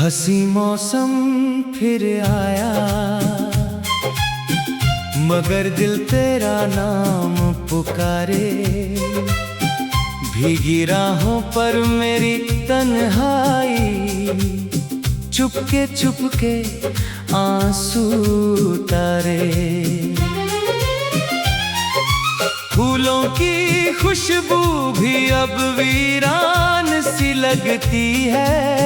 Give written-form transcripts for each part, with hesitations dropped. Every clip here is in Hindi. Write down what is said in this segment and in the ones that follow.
हंसी मौसम फिर आया, मगर दिल तेरा नाम पुकारे। भीगी राहों पर मेरी तन्हाई, चुपके चुपके आंसू तारे। फूलों की खुशबू भी अब वीरान सी लगती है।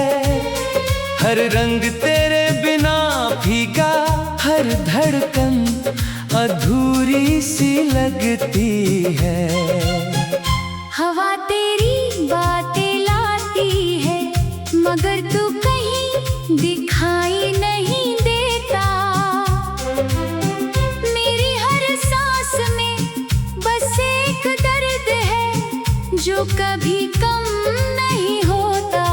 हर रंग तेरे बिना फीका, हर धड़कन अधूरी सी लगती है। हवा तेरी बातें लाती है, मगर तू कहीं दिखाई नहीं देता। मेरी हर सांस में बस एक दर्द है, जो कभी कम नहीं होता।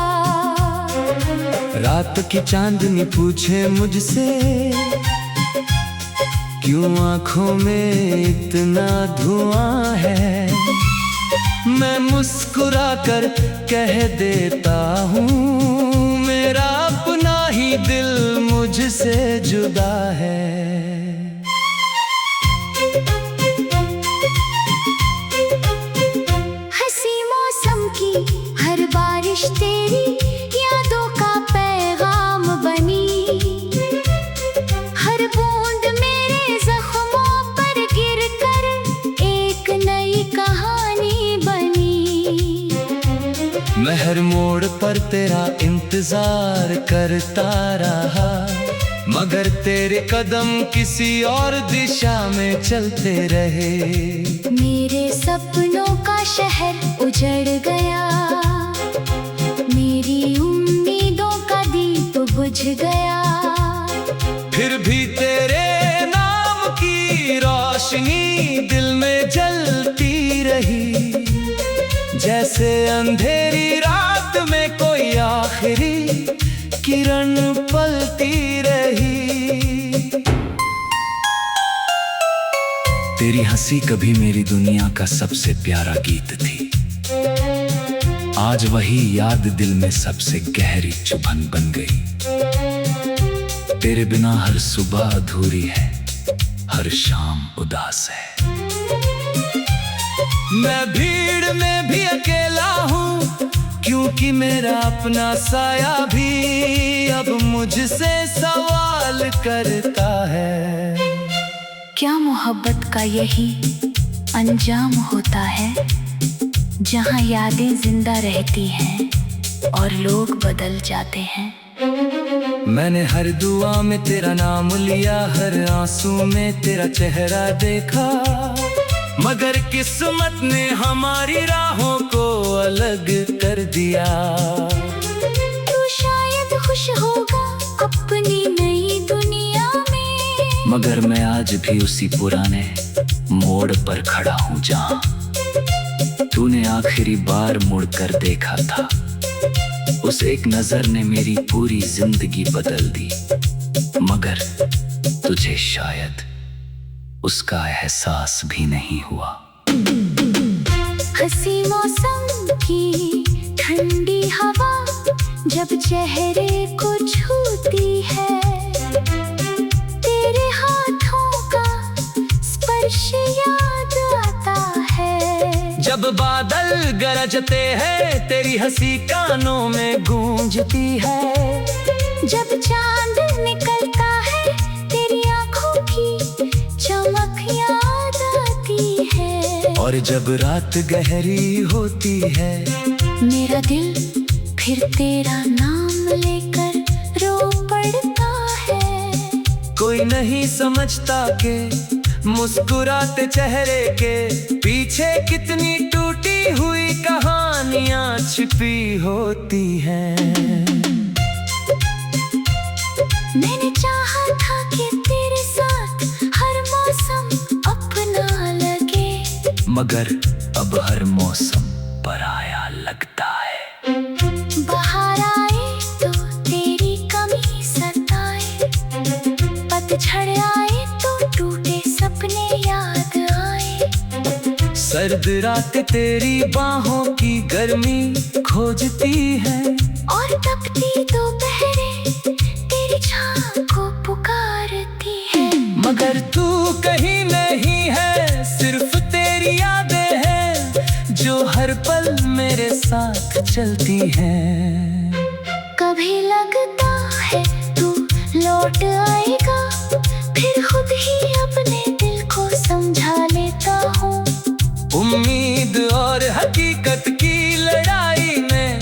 रात की चांदनी पूछे मुझसे, क्यों आँखों में इतना धुआं है। मैं मुस्कुरा कर कह देता हूँ, मेरा अपना ही दिल मुझसे जुदा है। हंसी मौसम की हर बारिश तेरी यादों का पैगाम बनी। हर बूंद मेरे जख्मों पर गिरकर एक नई कहानी बनी। मैं हर मोड़ पर तेरा इंतजार करता रहा, मगर तेरे कदम किसी और दिशा में चलते रहे। मेरे सपनों का शहर उजड़ गया, मेरी उम्मीदों का दीप बुझ गया। फिर भी तेरे नाम की रोशनी दिल में जलती रही, जैसे अंधेरी रात में कोई आखिरी किरण पलती रही। तेरी हंसी कभी मेरी दुनिया का सबसे प्यारा गीत थी, आज वही याद दिल में सबसे गहरी चुभन बन गई। तेरे बिना हर सुबह अधूरी है, हर शाम उदास है। मैं भीड़ में भी अकेला हूँ, क्योंकि मेरा अपना साया भी अब मुझसे सवाल करता है। क्या मोहब्बत का यही अंजाम होता है, जहाँ यादें जिंदा रहती हैं और लोग बदल जाते हैं। मैंने हर दुआ में तेरा नाम लिया, हर आंसू में तेरा चेहरा देखा, मगर किस्मत ने हमारी राहों को अलग कर दिया। तू शायद खुश होगा अपनी नई दुनिया में, मगर मैं आज भी उसी पुराने मोड़ पर खड़ा हूँ, जहाँ तूने आखिरी बार मुड़कर देखा था। उस एक नजर ने मेरी पूरी जिंदगी बदल दी, मगर तुझे शायद उसका एहसास भी नहीं हुआ। हंसी मौसम की ठंडी हवा जब चेहरे को छूती है, तेरे हाथों का स्पर्श याद आता है। जब बादल गरजते हैं तेरी हंसी कानों में गूंजती है। जब चांद निकलता है तेरी आंखों की चमक याद आती है। और जब रात गहरी होती है, मेरा दिल फिर तेरा नाम लेकर रो पड़ता है। कोई नहीं समझता कि मुस्कुराते चेहरे के पीछे कितनी टूटी हुई कहानियां छिपी होती हैं। मैंने चाहा था कि तेरे साथ हर मौसम अपना लगे, मगर अब हर मौसम पराया लगता है। बाहर आए तो तेरी कमी सताए, पतझड़ आए तो टूटे सपने याद आए। सर्द रात तेरी बाहों की गर्मी खोजती है, और तपती दोपहरें की छाँव को पुकारती है। मगर तू कहीं नहीं है, सिर्फ तेरी यादें हैं जो हर पल मेरे साथ चलती हैं। कभी लगता है तू लौट आएगा, फिर खुद ही अपने दिल को समझा लेता हूँ। उम्मीद और हकीकत की लड़ाई में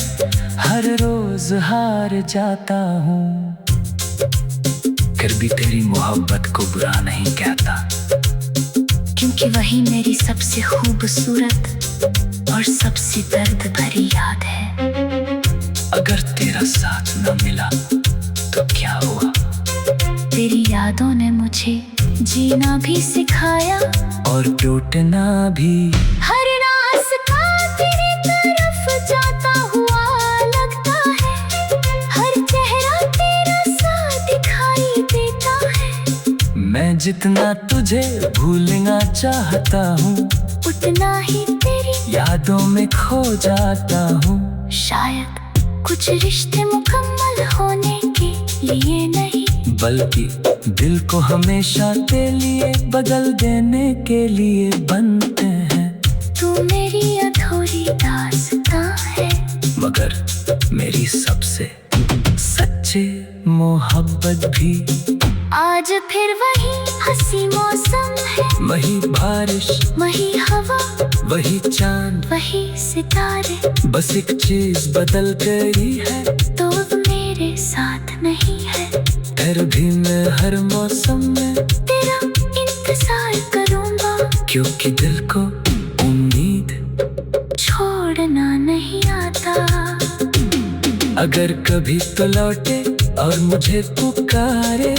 हर रोज हार जाता हूँ। फिर भी तेरी मोहब्बत को बुरा नहीं कहता, क्योंकि वही मेरी सबसे खूबसूरत और सबसे दर्द भरी याद है। अगर तेरा साथ न मिला तो क्या हुआ? तेरी यादों ने मुझे जीना भी सिखाया और टूटना भी। हर रास्ता तेरी तरफ जाता हुआ लगता है, हर चेहरा तेरा सा दिखाई देता है। मैं जितना तुझे भूलना चाहता हूँ, उतना ही तेरी यादों में खो जाता हूँ। शायद कुछ रिश्ते मुकम्मल होने के लिए नहीं, बल्कि दिल को हमेशा के लिए बदल देने के लिए बनते हैं। तू मेरी अधूरी दास्तां है, मगर मेरी सबसे सच्ची मोहब्बत भी। आज फिर वही हंसी मौसम है, वही बारिश, वही हवा, वही चांद, वही सितारे। बस एक चीज बदल गई है, तो अब मेरे साथ नहीं है। फिर भी मैं हर मौसम में तेरा इंतजार करूंगा, क्योंकि दिल को उम्मीद छोड़ना नहीं आता। अगर कभी तो लौटे और मुझे पुकारे,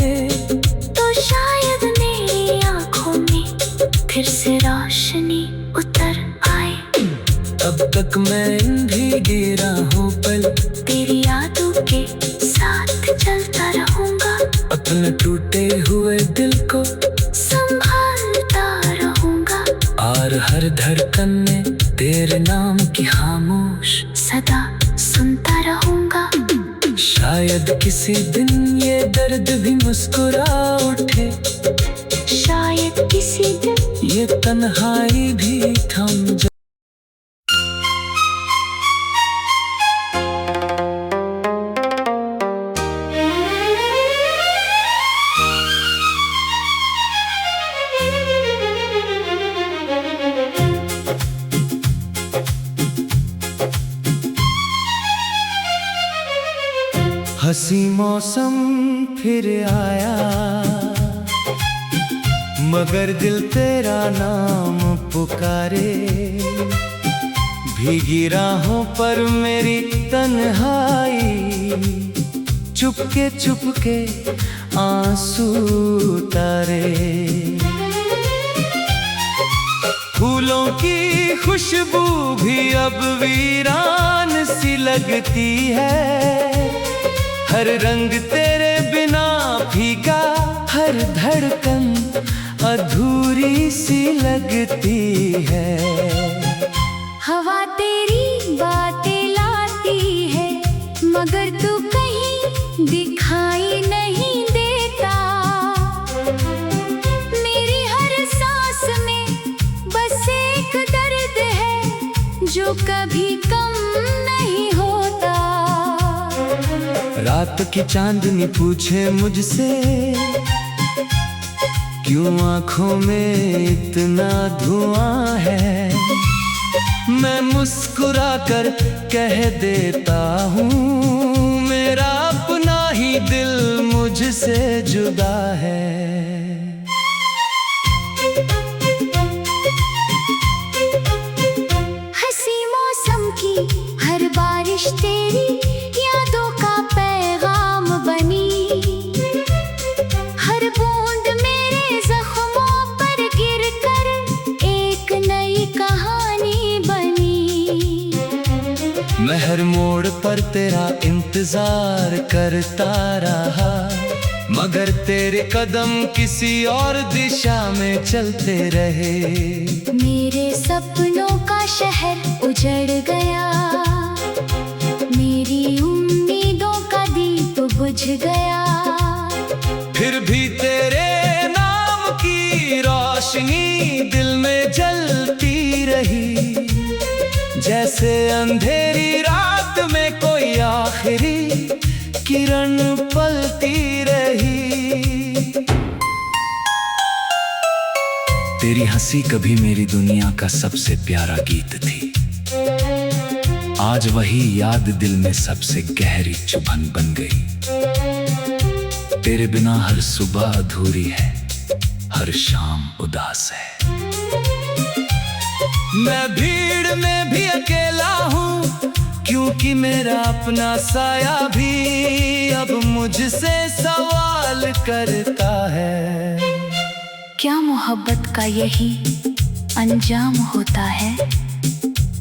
तो शायद मेरी आंखों में फिर से रोशनी उतर आए। अब तक मैं भीगी रहूं पल, तेरी यादों के साथ चलता रहूंगा। अपने टूटे हुए दिल को संभालता रहूंगा, और हर धड़कन में तेरे नाम की खामोश सदा सुनता रहूंगा। शायद किसी दिन ये दर्द भी मुस्कुरा उठे, शायद किसी दिन ये तन्हाई भी थम जाए। हंसी मौसम फिर आया, मगर दिल तेरा नाम पुकारे। भीगी राहों पर मेरी तन्हाई, चुपके चुपके आंसू तारे। फूलों की खुशबू भी अब वीरान सी लगती है। हर रंग तेरे बिना फीका, हर धड़कन अधूरी सी लगती है। हवा तेरी बातें लाती है, मगर तू कहीं दिखाई नहीं देता। मेरी हर सांस में बस एक दर्द है जो कभी कम नहीं होता। रात की चांदनी पूछे मुझसे, क्यों आंखों में इतना धुआं है। मैं मुस्कुरा कर कह देता हूँ, मेरा अपना ही दिल मुझसे जुदा है। हंसी मौसम की हर बारिश तेरी यादों का पैगाम बनी। हर बूंद मेरे जख्मों पर गिरकर एक नई कहानी बनी। मैं हर मोड़ पर तेरा इंतजार करता रहा, मगर तेरे कदम किसी और दिशा में चलते रहे। मेरे सपनों का शहर उजड़ गया, मेरी उम्मीदों का दीप बुझ गया। दिल में जलती रही, जैसे अंधेरी रात में कोई आखिरी किरण पलती रही। तेरी हंसी कभी मेरी दुनिया का सबसे प्यारा गीत थी, आज वही याद दिल में सबसे गहरी चुभन बन गई। तेरे बिना हर सुबह अधूरी है, हर शाम उदास है। मैं भीड़ में भी अकेला हूँ, क्योंकि मेरा अपना साया भी अब मुझसे सवाल करता है। क्या मोहब्बत का यही अंजाम होता है,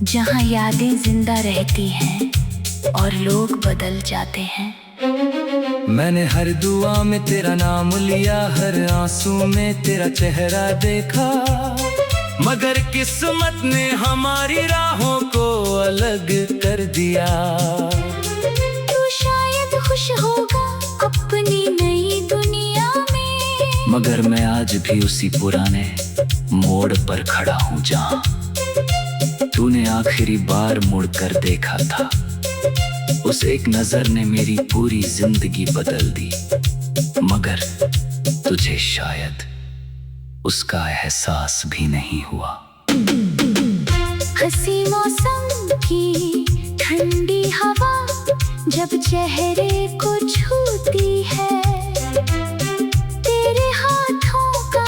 जहाँ यादें जिंदा रहती हैं और लोग बदल जाते हैं। मैंने हर दुआ में तेरा नाम लिया, हर आंसू में तेरा चेहरा देखा, मगर किस्मत ने हमारी राहों को अलग कर दिया। तू शायद खुश होगा अपनी नई दुनिया में, मगर मैं आज भी उसी पुराने मोड़ पर खड़ा हूँ जहाँ तूने आखिरी बार मुड़कर देखा था। उस एक नजर ने मेरी पूरी जिंदगी बदल दी, मगर तुझे शायद उसका एहसास भी नहीं हुआ। हंसी मौसम की ठंडी हवा जब चेहरे को छूती है, तेरे हाथों का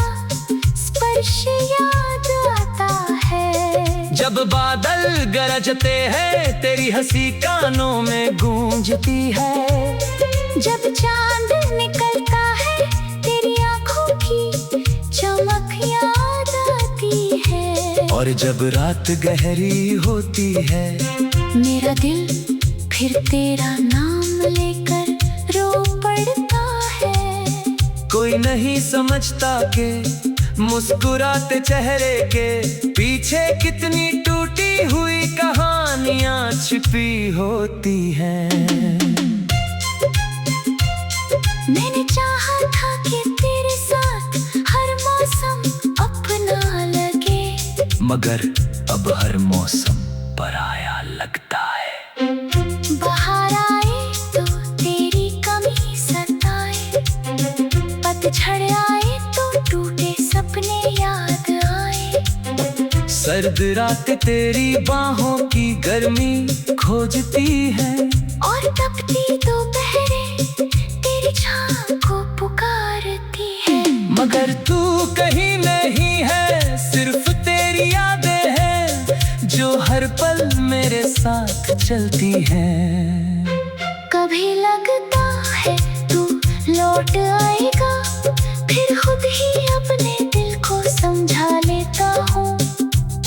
स्पर्श याद आता है। जब बादल गरजते हैं तेरी हंसी कानों में गूंजती है, जब चांद निकलता है तेरी आंखों की चमक याद आती है। और जब रात गहरी होती है मेरा दिल फिर तेरा नाम लेकर रो पड़ता है। कोई नहीं समझता कि मुस्कुराते चेहरे के पीछे कितनी टूटी हुई कहानियां छिपी होती हैं। मैंने चाहा था कि तेरे साथ हर मौसम अपना लगे, मगर अब हर मौसम पराया लगता है। बाहर आए तो तेरी कमी सताए, पतझड़ आए तो टूटे सपने याद आए। सर्द रात तेरी बाहों की गर्मी खोजती है, और तपती दोपहरें तेरी छाँव को पुकारती है। मगर तू कहीं नहीं है, सिर्फ तेरी यादें हैं जो हर पल मेरे साथ चलती हैं। कभी लगता है तू लौट आएगा, फिर खुद ही अपने दिल को समझा लेता हूँ।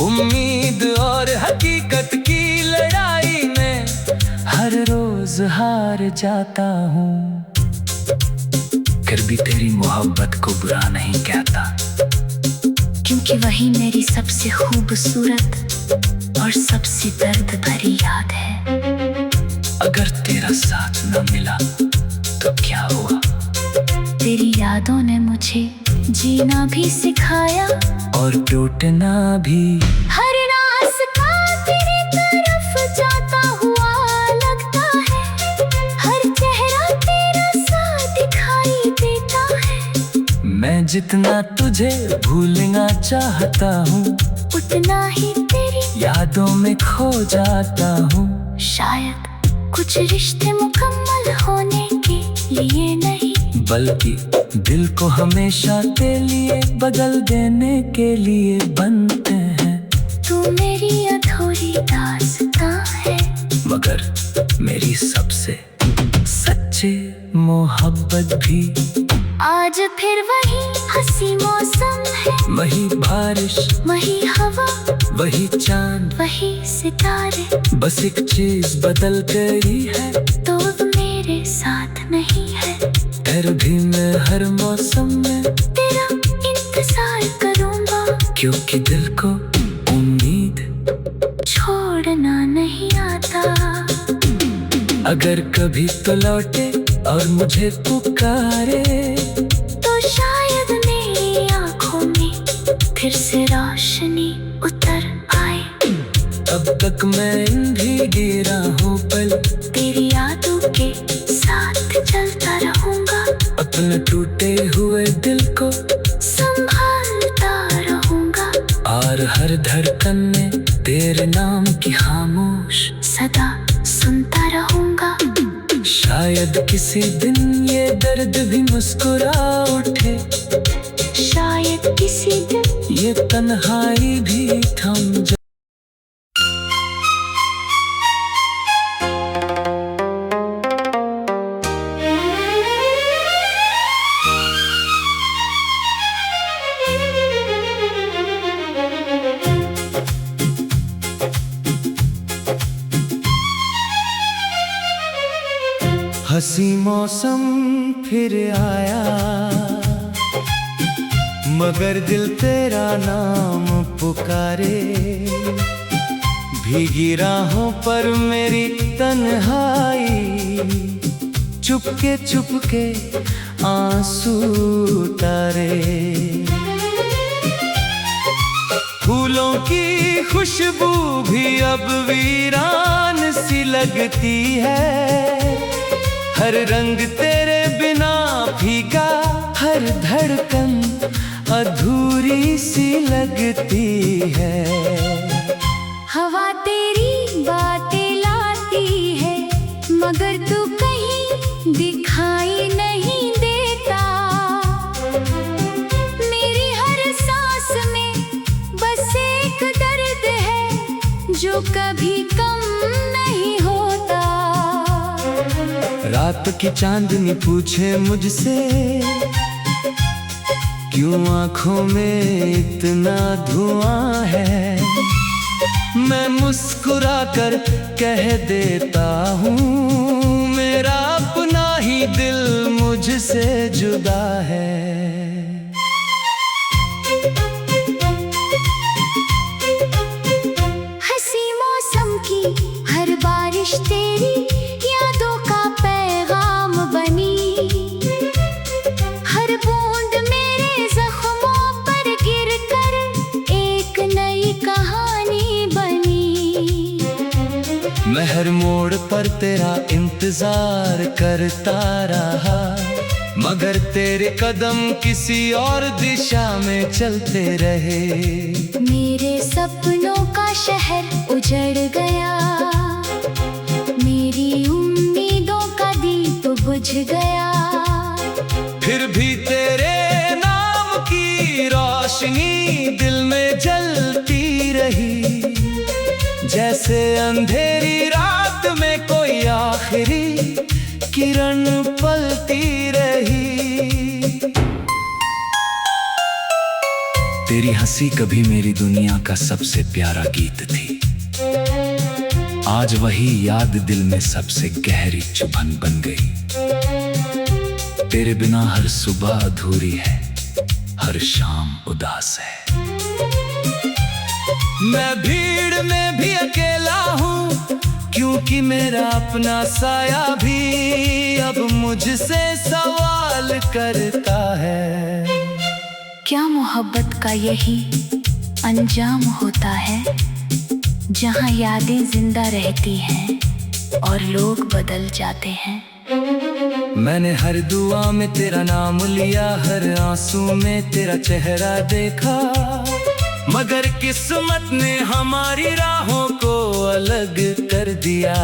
उम्मीद और हकीकत की लड़ाई में हर रोज हार जाता हूँ। फिर भी तेरी मोहब्बत को बुरा नहीं कहता, क्योंकि वही मेरी सबसे खूबसूरत और सबसे दर्द भरी याद है। अगर तेरा साथ न मिला तो क्या हुआ? तेरी यादों ने मुझे जीना भी सिखाया, और टूटना भी। हर रास्ता तेरी तरफ जाता हुआ लगता है, हर चेहरा तेरा सा दिखाई देता है। मैं जितना तुझे भूलना चाहता हूँ, उतना ही तेरी यादों में खो जाता हूँ। शायद कुछ रिश्ते मुकम्मल होने के लिए नहीं, बल्कि दिल को हमेशा के लिए बदल देने के लिए बनते हैं। तू मेरी अधूरी दास्तां है, मगर मेरी सबसे सच्ची मोहब्बत भी। आज फिर वही हंसी मौसम है, वही बारिश, वही हवा, वही चांद, वही सितारे। बस एक चीज बदल गई है, तो अब मेरे साथ नहीं है। फिर भी मैं हर मौसम में तेरा इंतजार करूंगा, क्योंकि दिल को उम्मीद छोड़ना नहीं आता। अगर कभी तो लौटे और मुझे पुकारे, तो शायद मेरी आंखों में फिर से रोशनी उतर आए। अब तक मैं भीगे रहूं पल, तेरी यादों के साथ चलता रहूंगा। अपने टूटे हुए दिल को संभालता रहूंगा। और हर धड़कन में तेरे नाम की खामोश सदा सुनता रहूंगा। शायद किसी दिन ये दर्द भी मुस्कुरा उठे, शायद किसी दिन ये तन्हाई भी थम जाए। हंसी मौसम फिर आया, मगर दिल तेरा नाम पुकारे। भीगी राहों पर मेरी तन्हाई, चुपके चुपके आंसू तारे। फूलों की खुशबू भी अब वीरान सी लगती है। हर रंग तेरे बिना फीका, हर धड़कन अधूरी सी लगती है। हवा तेरी बातें लाती है, मगर तू कहीं दिखाई नहीं देता। मेरी हर सांस में बस एक दर्द है, जो कभी कम नहीं होता। रात की चांदनी पूछे मुझसे, क्यों आंखों में इतना धुआं है। मैं मुस्कुरा कर कह देता हूँ, मेरा अपना ही दिल मुझसे जुदा है। हंसी मौसम की हर बारिश तेरी यादों का पैगाम बनी। हर बूंद मेरे जख्मों पर गिरकर एक नई कहानी बनी। मैं हर मोड़ पर तेरा इंतजार करता रहा, मगर तेरे कदम किसी और दिशा में चलते रहे। मेरे सपनों का शहर उजड़ गया, मेरी उम्मीदों का दीप बुझ गया। फिर भी तेरे नाम की रोशनी दिल में जलती रही। जैसे अंधेरी रात में कोई आखिरी किरण पलती रही। तेरी हंसी कभी मेरी दुनिया का सबसे प्यारा गीत थी। आज वही याद दिल में सबसे गहरी चुभन बन गई। तेरे बिना हर सुबह अधूरी है, हर शाम उदास है। मैं भीड़ में भी अकेला हूँ, क्योंकि मेरा अपना साया भी अब मुझसे सवाल करता है। क्या मोहब्बत का यही अंजाम होता है, जहाँ यादें जिंदा रहती हैं और लोग बदल जाते हैं। मैंने हर दुआ में तेरा नाम लिया, हर आंसू में तेरा चेहरा देखा, मगर किस्मत ने हमारी राहों को अलग कर दिया।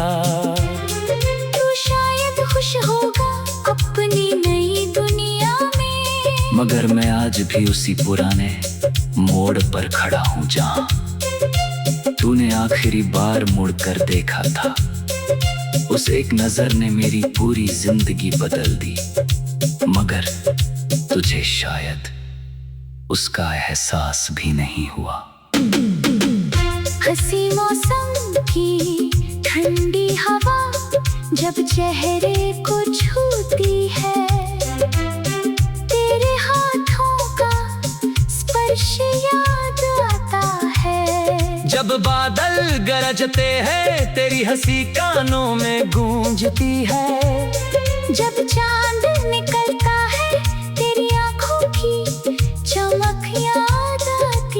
तू शायद खुश होगा अपनी नई दुनिया में, मगर मैं आज भी उसी पुराने मोड़ पर खड़ा हूँ जहाँ तूने आखिरी बार मुड़कर देखा था। उस एक नजर ने मेरी पूरी जिंदगी बदल दी, मगर तुझे शायद उसका एहसास भी नहीं हुआ। हंसी मौसम की ठंडी हवा जब चेहरे को छूती है, तेरे हाथों का स्पर्श याद आता है। जब बादल गरजते हैं तेरी हंसी कानों में गूंजती है। जब चांद निकलता है तेरी आंखों की चमक याद आती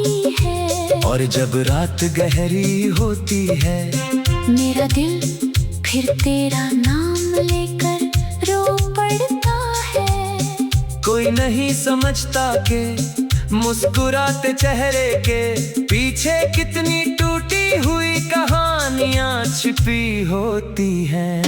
और जब रात गहरी होती है मेरा दिल फिर तेरा नाम लेकर रो पड़ता है। कोई नहीं समझता के मुस्कुराते चेहरे के पीछे कितनी टूटी हुई कहानियां छिपी होती हैं।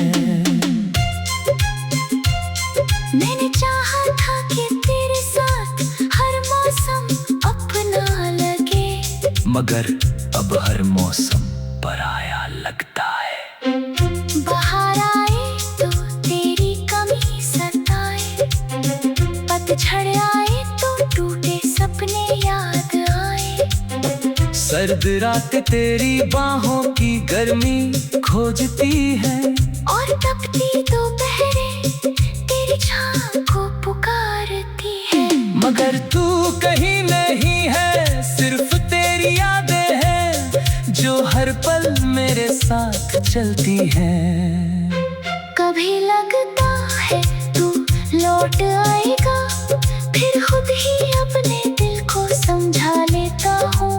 मैंने चाहा था कि तेरे साथ हर मौसम अपना लगे, मगर अब हर मौसम पराया लगता है। बाहर आए तो तेरी कमी सताए, पतझड़ आए तो टूटे सपने याद आए। सर्द रात तेरी बाहों की गर्मी खोजती है और तपती दोपहरें तेरी छाँव को पुकारती है। मगर तू कहीं नहीं है, सिर्फ तेरी यादें हैं जो हर पल मेरे साथ चलती हैं। कभी लगता है तू लौट आएगा, फिर खुद ही अपने दिल को समझा लेता हूँ।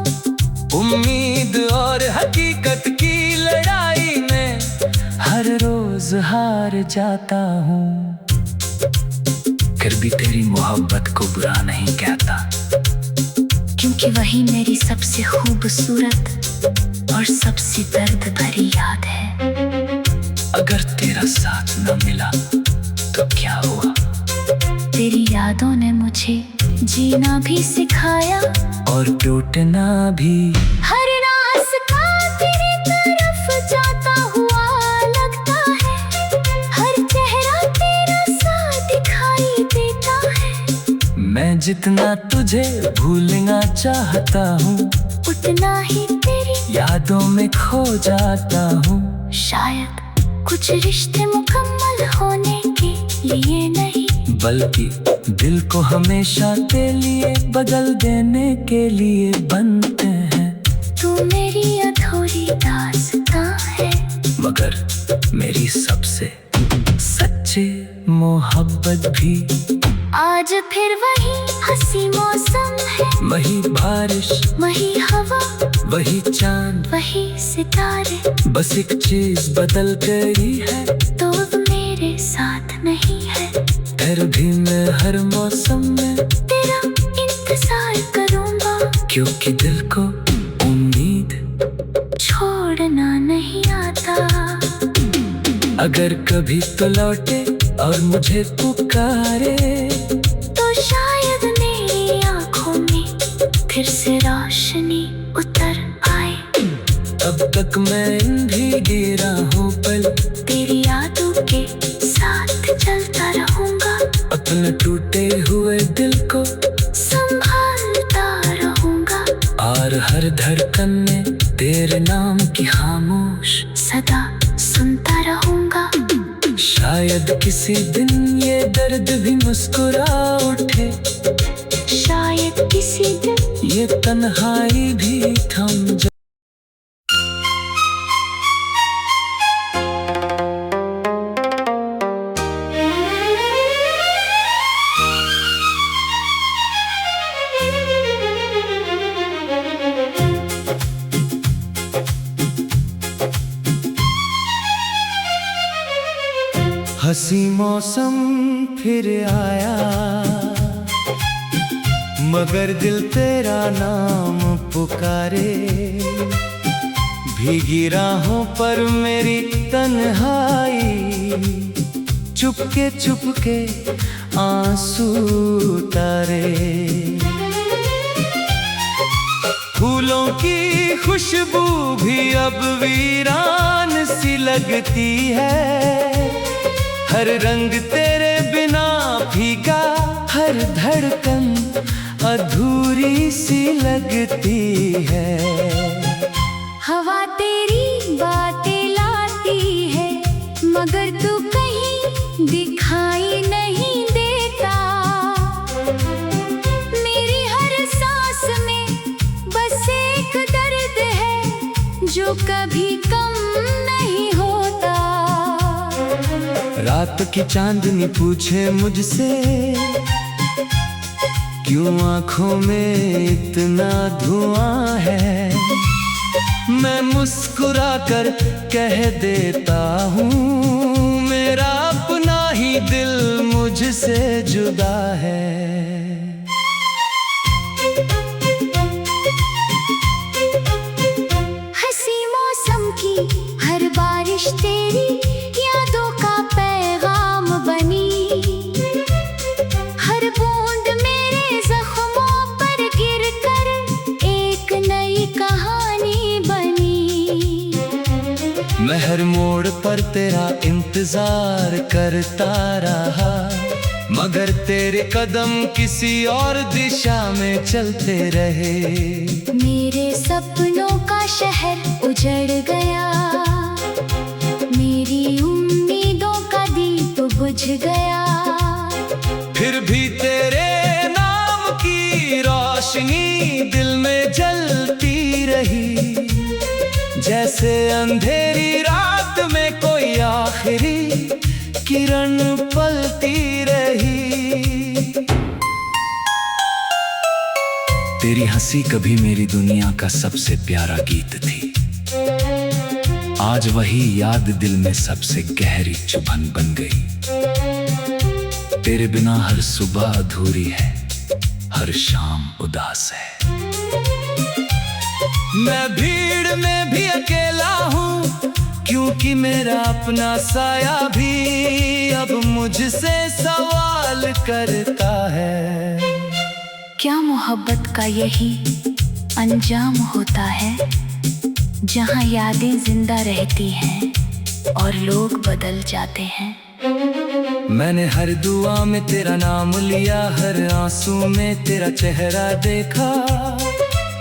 उम्मीद और हकीकत की लड़ाई में हर रोज हार जाता हूँ। फिर भी तेरी मोहब्बत को बुरा नहीं कहता, क्योंकि वही मेरी सबसे खूबसूरत और सबसे दर्द भरी याद है। अगर तेरा साथ न मिला तो क्या हुआ? तेरी यादों ने मुझे जीना भी सिखाया और टूटना भी। हर रास्ता तेरी तरफ जाता हुआ लगता है, हर चेहरा तेरा सा दिखाई देता है। मैं जितना तुझे भूलना चाहता हूँ उतना ही तेरी यादों में खो जाता हूँ। शायद कुछ रिश्ते मुकम्मल होने के लिए नहीं, बल्कि दिल को हमेशा के लिए बदल देने के लिए बनते हैं। तू मेरी अधूरी दास्तां है, मगर मेरी सबसे सच्ची मोहब्बत भी। आज फिर वही हंसी मौसम है, वही बारिश, वही हवा, वही चांद, वही सितारे। बस एक चीज बदल गई है, तो अब मेरे साथ नहीं है। फिर भी मैं हर मौसम में तेरा इंतजार करूंगा, क्योंकि दिल को उम्मीद छोड़ना नहीं आता। अगर कभी तो लौटे और मुझे पुकारे तो शायद मेरी आँखों में फिर से रोशनी उतर आए। अब तक मैं इन भीगी राहों पर तेरी यादों के साथ चलता रहूंगा, अपने टूटे हुए दिल को संभालता रहूंगा। और हर धड़कन में तेरे नाम की खामोश सदा सुनता रहूंगा। शायद किसी दिन ये दर्द भी मुस्कुरा उठे, शायद किसी दिन ये तन्हाई भी थम जाए। हंसी मौसम फिर आया, मगर दिल तेरा नाम पुकारे। भीगी राहों पर मेरी तन्हाई, चुपके चुपके आंसू तारे। फूलों की खुशबू भी अब वीरान सी लगती है। हर रंग तेरे बिना फीका, हर धड़कन अधूरी सी लगती है। हवा तेरी बातें लाती है, मगर तू कहीं दिखाई नहीं देता। मेरी हर सांस में बस एक दर्द है जो कभी कम नहीं होता। रात की चांदनी पूछे मुझसे क्यों आंखों में इतना धुआं है। मैं मुस्कुरा कर कह देता हूँ मेरा अपना ही दिल मुझसे जुदा है। हंसी मौसम की हर बारिश तेरी यादों का पैगाम बनी। हर बूंद मेरे जख्मों पर गिर कर एक नई कहानी बनी। मैं हर मोड़ पर तेरा इंतजार करता रहा, मगर तेरे कदम किसी और दिशा में चलते रहे। मेरे सपनों का शहर उजड़ गया, मेरी उम्मीदों का दीप बुझ गया। फिर भी तेरे नाम की रोशनी दिल में जलती रही, जैसे अंधेरी रात में कोई आखिरी किरण पलती रही। तेरी हंसी कभी मेरी दुनिया का सबसे प्यारा गीत थी, आज वही याद दिल में सबसे गहरी चुभन बन गई। तेरे बिना हर सुबह अधूरी है, हर शाम उदास है। मैं भीड़ में भी अकेला हूँ, क्योंकि मेरा अपना साया भी अब मुझसे सवाल करता है। क्या मोहब्बत का यही अंजाम होता है, जहाँ यादें जिंदा रहती हैं और लोग बदल जाते हैं। मैंने हर दुआ में तेरा नाम लिया, हर आंसू में तेरा चेहरा देखा,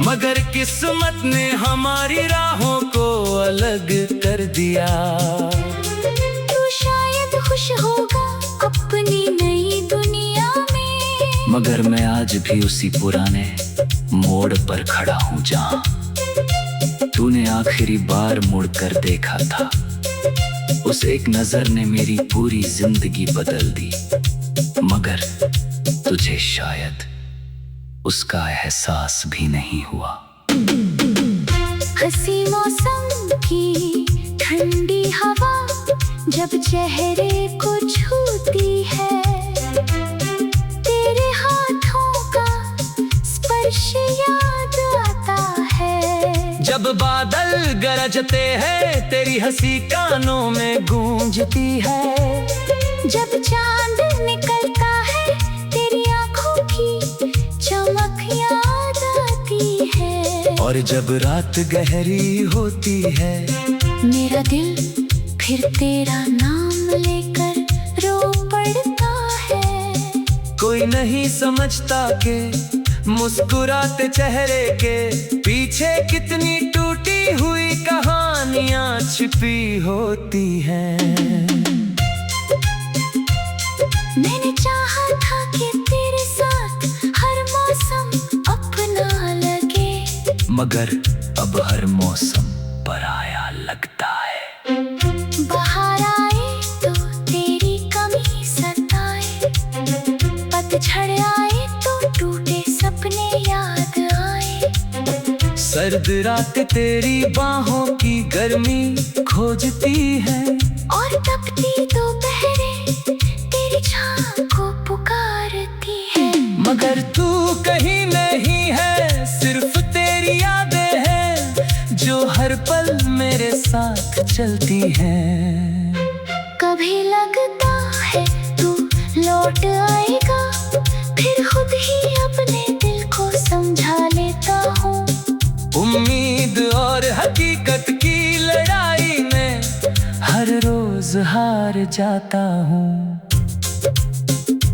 मगर किस्मत ने हमारी राहों को अलग कर दिया। तू शायद खुश होगा अपनी नई दुनिया में, मगर मैं आज भी उसी पुराने मोड़ पर खड़ा हूँ जहाँ तूने आखिरी बार मुड़कर देखा था। उस एक नजर ने मेरी पूरी जिंदगी बदल दी, मगर तुझे शायद उसका एहसास भी नहीं हुआ। हंसी मौसम की ठंडी हवा जब चेहरे को छूती है, तेरे हाथों का स्पर्श याद आता है। जब बादल गरजते हैं तेरी हंसी कानों में गूंजती है, जब चांद निकलता है तेरी आंखों की चमक याद आती है। और जब रात गहरी होती है मेरा दिल फिर तेरा नाम लेकर रो पड़ता है। कोई नहीं समझता कि मुस्कुराते चेहरे के पीछे कितनी टूटी हुई कहानियां छिपी होती हैं। मैंने चाहा था कि तेरे साथ हर मौसम अपना लगे, मगर अब हर मौसम पराया लगता है। बाहर आए तो तेरी कमी सताए, पतझड़ आए तो टूटे सपने याद आए। सर्द रात तेरी बाहों की गर्मी खोजती है, और तपती दोपहरें तेरी छाँव को पुकारती है। मगर तू कहीं नहीं है, सिर्फ तेरी यादें हैं जो हर पल मेरे साथ चलती हैं। कभी लगता है तू लौट आएगा, फिर खुद ही अपने दिल को समझा लेता हूँ। उम्मीद और हकीकत की लड़ाई में हर रोज हार जाता हूँ।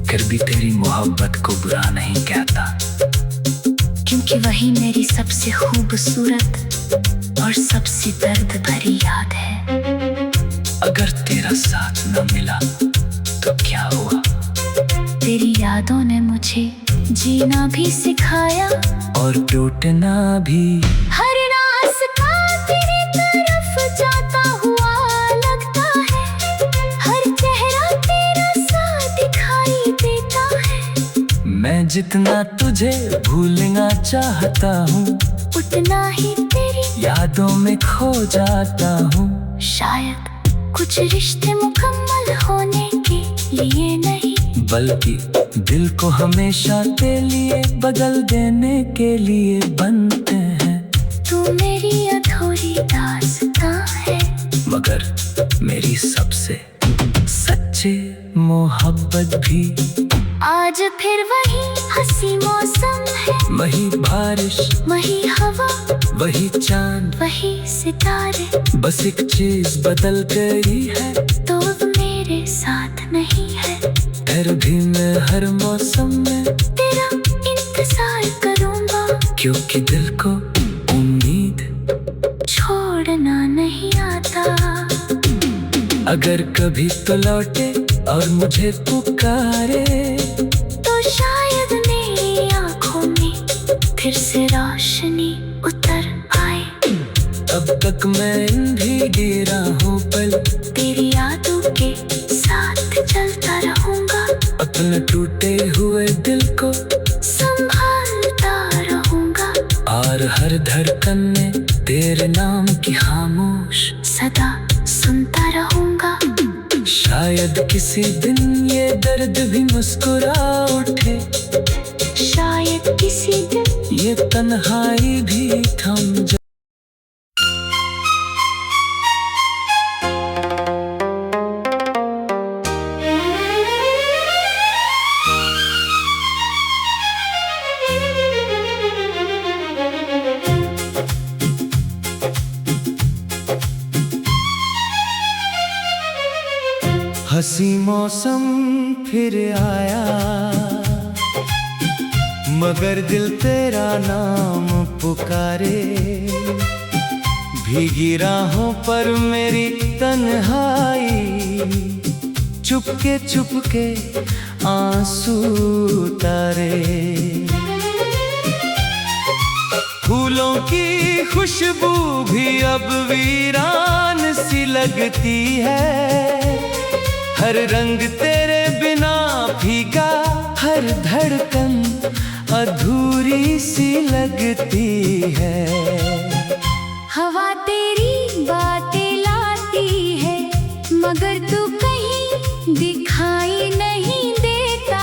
फिर भी तेरी मोहब्बत को बुरा नहीं कहता, क्योंकि वही मेरी सबसे खूबसूरत और सबसे दर्द भरी याद है। अगर तेरा साथ न मिला तो क्या हुआ? तेरी यादों ने मुझे जीना भी सिखाया, और टूटना भी। हर रास्ता तेरी तरफ जाता हुआ लगता है, हर चेहरा तेरा सा दिखाई देता है। मैं जितना तुझे भूलना चाहता हूँ, उतना ही तेरी यादों में खो जाता हूँ। शायद कुछ रिश्ते मुकम्मल होने के लिए नहीं, बल्कि दिल को हमेशा के लिए बदल देने के लिए बनते हैं। तू मेरी अधूरी दास्तां है, मगर मेरी सबसे सच्ची मोहब्बत भी। आज फिर वही हंसी मौसम है, वही बारिश, वही हवा, वही चांद, वही सितारे। बस एक चीज बदल गई है, तो अब मेरे साथ नहीं है। फिर भी मैं हर मौसम में तेरा इंतजार करूंगा, क्योंकि दिल को उम्मीद छोड़ना नहीं आता। अगर कभी तो लौटे और मुझे पुकारे, तो शायद मेरी आंखों में फिर से रोशनी उतर आए। अब तक मैं भीगी रहूं पल, तेरी यादों के साथ चलता रहूंगा, अपने टूटे हुए दिल को संभालता रहूंगा। और हर धड़कन में तेरे नाम की खामोश सदा सुनता रहूंगा। शायद किसी दिन ये दर्द भी मुस्कुरा उठे, शायद किसी दिन ये तन्हाई भी थम जाए। हंसी मौसम फिर आया, मगर दिल तेरा नाम पुकारे। भीगी राहों पर मेरी तन्हाई, चुपके चुपके आंसू तारे। फूलों की खुशबू भी अब वीरान सी लगती है, हर रंग तेरे बिना फीका, हर धड़कन अधूरी सी लगती है। हवा तेरी बातें लाती है, मगर तू कहीं दिखाई नहीं देता।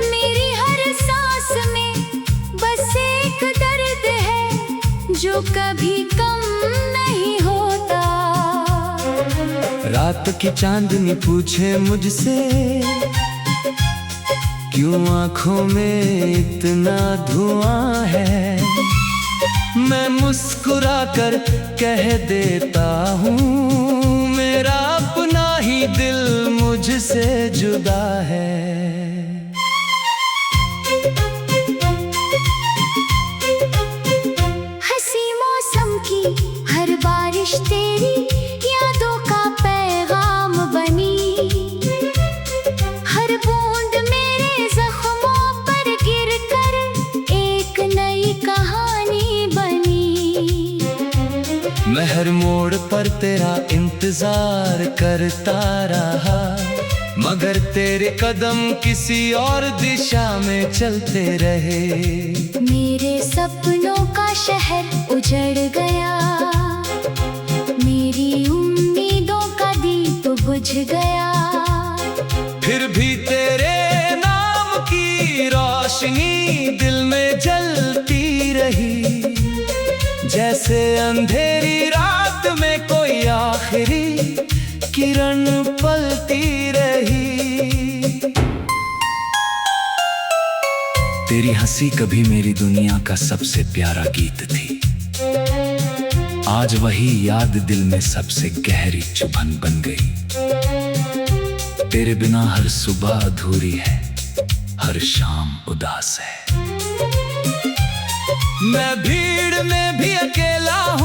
मेरी हर सांस में बस एक दर्द है, जो कभी कम नहीं होता। रात की चांदनी पूछे मुझसे, क्यों आंखों में इतना धुआं है। मैं मुस्कुरा कर कह देता हूँ, मेरा अपना ही दिल मुझसे जुदा है। हंसी मौसम की हर बारिश तेरी यादों का पैगाम बनी। हर बूंद मेरे जख्मों पर गिरकर एक नई कहानी बनी। मैं हर मोड़ पर तेरा इंतजार करता रहा, मगर तेरे कदम किसी और दिशा में चलते रहे। मेरे सपनों का शहर उजड़ गया, मेरी उम्मीदों का दीप बुझ गया। फिर भी तेरे नाम की रोशनी दिल में जलती रही, जैसे अंधेरी रात में कोई आखिरी किरण पलती रही। तेरी हंसी कभी मेरी दुनिया का सबसे प्यारा गीत थी, आज वही याद दिल में सबसे गहरी चुभन बन गई। तेरे बिना हर सुबह अधूरी है, हर शाम उदास है। मैं भीड़ में भी अकेला हूँ,